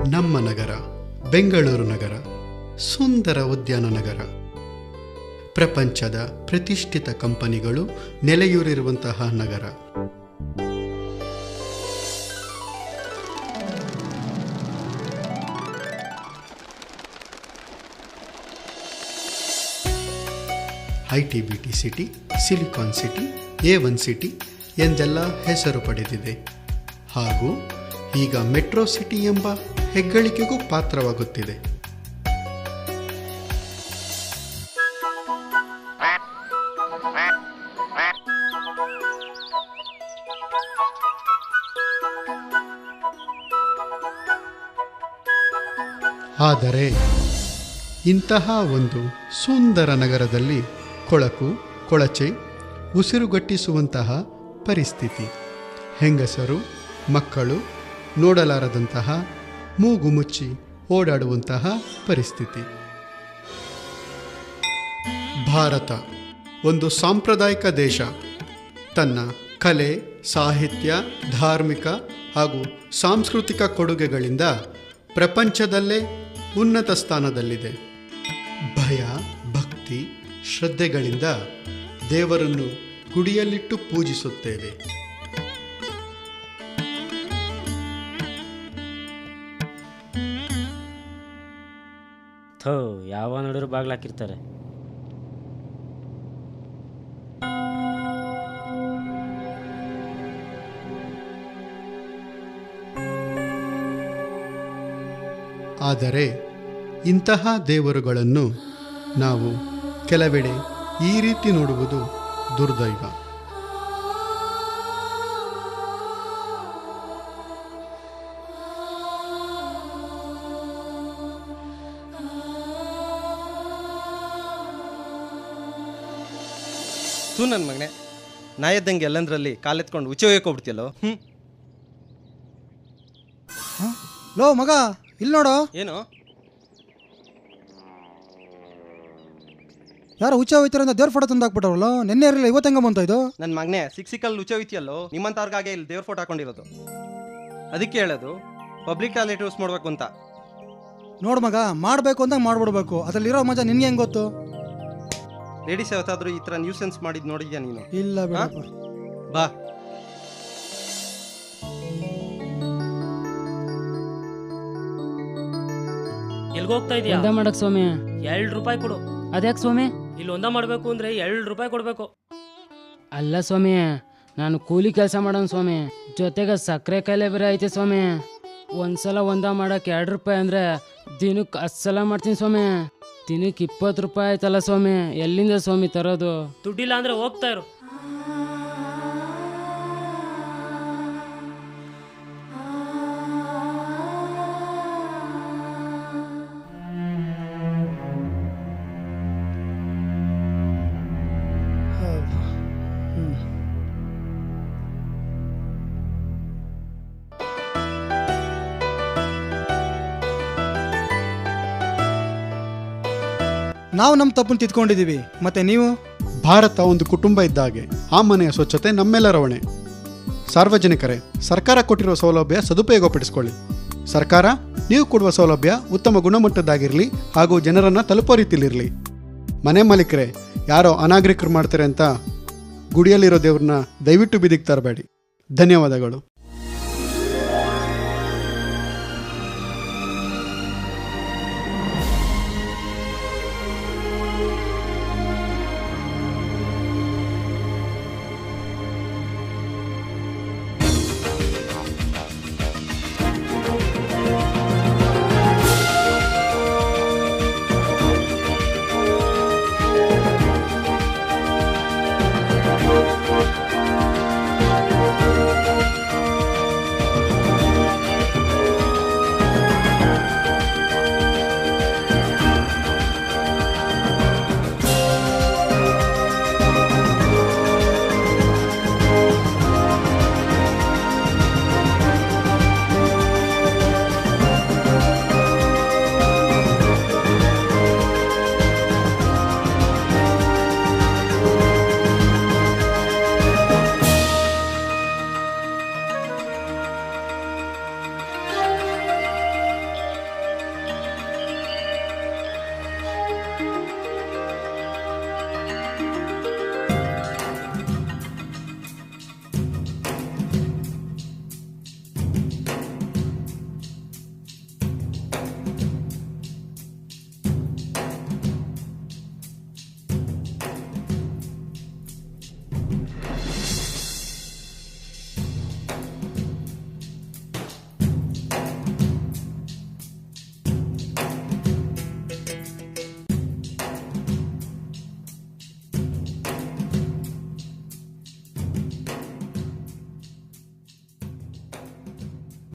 ನಮ್ಮ ನಗರ ಬೆಂಗಳೂರು ನಗರ ಸುಂದರ ಉದ್ಯಾನ ನಗರ. ಪ್ರಪಂಚದ ಪ್ರತಿಷ್ಠಿತ ಕಂಪನಿಗಳು ನೆಲೆಯೂರಿರುವಂತಹ ನಗರ. ITBT city, silicon city, A1 city ಎಂದೆಲ್ಲ ಹೆಸರು ಪಡೆದಿದೆ ಹಾಗೂ ಈಗ ಮೆಟ್ರೋ ಸಿಟಿ ಎಂಬ ಹೆಗ್ಗಳಿಕೆಗೂ ಪಾತ್ರವಾಗುತ್ತಿದೆ. ಆದರೆ ಇಂತಹ ಒಂದು ಸುಂದರ ನಗರದಲ್ಲಿ ಕೊಳಕು ಕೊಳಚೆ ಉಸಿರುಗಟ್ಟಿಸುವಂತಹ ಪರಿಸ್ಥಿತಿ, ಹೆಂಗಸರು ಮಕ್ಕಳು ನೋಡಲಾರದಂತಹ ಮೂಗು ಮುಚ್ಚಿ ಓಡಾಡುವಂತಹ ಪರಿಸ್ಥಿತಿ. ಭಾರತ ಒಂದು ಸಾಂಪ್ರದಾಯಿಕ ದೇಶ. ತನ್ನ ಕಲೆ, ಸಾಹಿತ್ಯ, ಧಾರ್ಮಿಕ ಹಾಗೂ ಸಾಂಸ್ಕೃತಿಕ ಕೊಡುಗೆಗಳಿಂದ ಪ್ರಪಂಚದಲ್ಲೇ ಉನ್ನತ ಸ್ಥಾನದಲ್ಲಿದೆ. ಭಯ, ಭಕ್ತಿ, ಶ್ರದ್ಧೆಗಳಿಂದ ದೇವರನ್ನು ಗುಡಿಯಲ್ಲಿಟ್ಟು ಪೂಜಿಸುತ್ತೇವೆ. ಯಾವ ನೋಡಿದ್ರು ಬಾಗ್ಲಾಕಿರ್ತಾರೆ. ಆದರೆ ಇಂತಹ ದೇವರುಗಳನ್ನು ನಾವು ಕೆಲವೆಡೆ ಈ ರೀತಿ ನೋಡುವುದು ದುರ್ದೈವ. ತೂ ನನ್ನ ಮಗನೆ, ನಾಯದ್ದಂಗೆ ಎಲ್ಲಂದ್ರಲ್ಲಿ ಕಾಲೆತ್ಕೊಂಡು ಉಚ್ಚ ಹೋಗ್ಬಿಡ್ತಿಯಲ್ಲೋ. ಲೋ ಮಗ, ಇಲ್ಲಿ ನೋಡೋ. ಏನು ಯಾರು ಹುಚ್ಚ ಹೋಯ್ತಾರೆ ಅಂತ ದೇವ್ರ ಫೋಟೋ ತಂದು ಹಾಕ್ಬಿಟ್ಟವ್ರಲ್ಲ. ನೆನ್ನೆ ಇರಲಿಲ್ಲ, ಇವತ್ತು ಹೆಂಗ ಬಂತ ಇದು? ನನ್ನ ಮಗನೆ, ಸಿಕ್ಕಲ್ಲಿ ಉಚ್ಚ ಹೋಯ್ತಿಯಲ್ಲೋ, ನಿಮ್ಮಂತವ್ರಿಗಾಗೆ ಇಲ್ಲಿ ದೇವ್ರ ಫೋಟೋ ಹಾಕೊಂಡಿರೋದು. ಅದಕ್ಕೆ ಹೇಳೋದು ಪಬ್ಲಿಕ್ ಟಾಯ್ಲೆಟ್ ಯೂಸ್ ಮಾಡ್ಬೇಕು ಅಂತ. ನೋಡು ಮಗ, ಮಾಡಬೇಕು ಅಂತ ಮಾಡ್ಬಿಡ್ಬೇಕು. ಅದ್ರಲ್ಲಿರೋ ಮಜಾ ನಿನ್ಗೆ ಹೆಂಗೆ ಗೊತ್ತು? ಲೇಡೀಸ್ ಯಾವತ್ತಾದ್ರೂ ಈ ಥರ ನ್ಯೂಸೆನ್ಸ್ ಮಾಡಿದ್ ನೋಡಿದ್ಯಾ ನೀನು? ಇಲ್ಲ ಬೇಡ. ಬಾ. ಎಲ್ಗೋಗ್ತಾ ಇದೀಯಾ? ಒಂದ ಮಾಡಕ್ ಸ್ವಾಮಿ. 2 ರೂಪಾಯಿ ಕೊಡು. ಅದ್ಯಾಕೆ ಸ್ವಾಮಿ? ಇಲ್ಲಿ ಒಂದ ಮಾಡ್ಬೇಕು ಅಂದ್ರೆ 2 ರೂಪಾಯಿ ಕೊಡ್ಬೇಕು. ಅಲ್ಲ ಸ್ವಾಮಿ, ನಾನು ಕೂಲಿ ಕೆಲಸ ಮಾಡೋನು ಸ್ವಾಮಿ. ಜೊತೆಗೆ ಸಕ್ಕರೆ ಕಾಯಿಲೆ ಬೇರೆ ಐತೆ ಸ್ವಾಮಿ. ಒಂದ್ಸಲ ಒಂದ ಮಾಡಕ್ 2 ರೂಪಾಯಿ ಅಂದ್ರೆ ದಿನಕ್ಕೆ 10 ಸಲ ಮಾಡ್ತೀನಿ ಸ್ವಾಮಿ. ದಿನಕ್ಕೆ 20 ರೂಪಾಯಿ ಆಯ್ತಲ್ಲ ಸ್ವಾಮಿ. ಎಲ್ಲಿಂದ ಸ್ವಾಮಿ ತರೋದು? ದುಡ್ಡಿಲ್ಲ ಅಂದ್ರೆ ಹೋಗ್ತಾ ಇರು. ನಾವು ನಮ್ಮ ತಪ್ಪನ್ನು ತಿದ್ಕೊಂಡಿದ್ದೀವಿ, ಮತ್ತೆ ನೀವು? ಭಾರತ ಒಂದು ಕುಟುಂಬ ಇದ್ದ ಹಾಗೆ. ಆ ಮನೆಯ ಸ್ವಚ್ಛತೆ ನಮ್ಮೆಲ್ಲರ ಹೊಣೆ. ಸಾರ್ವಜನಿಕರೇ, ಸರ್ಕಾರ ಕೊಟ್ಟಿರುವ ಸೌಲಭ್ಯ ಸದುಪಯೋಗಪಡಿಸಿಕೊಳ್ಳಿ. ಸರ್ಕಾರ ನೀವು ಕೊಡುವ ಸೌಲಭ್ಯ ಉತ್ತಮ ಗುಣಮಟ್ಟದ್ದಾಗಿರಲಿ ಹಾಗೂ ಜನರನ್ನು ತಲುಪೋ ರೀತಿಲಿರಲಿ. ಮನೆ ಮಾಲೀಕರೇ, ಯಾರೋ ಅನಾಗರಿಕರು ಮಾಡ್ತಾರೆ ಅಂತ ಗುಡಿಯಲ್ಲಿರೋ ದೇವ್ರನ್ನ ದಯವಿಟ್ಟು ಬೀದಿಗೆ ತರಬೇಡಿ. ಧನ್ಯವಾದಗಳು.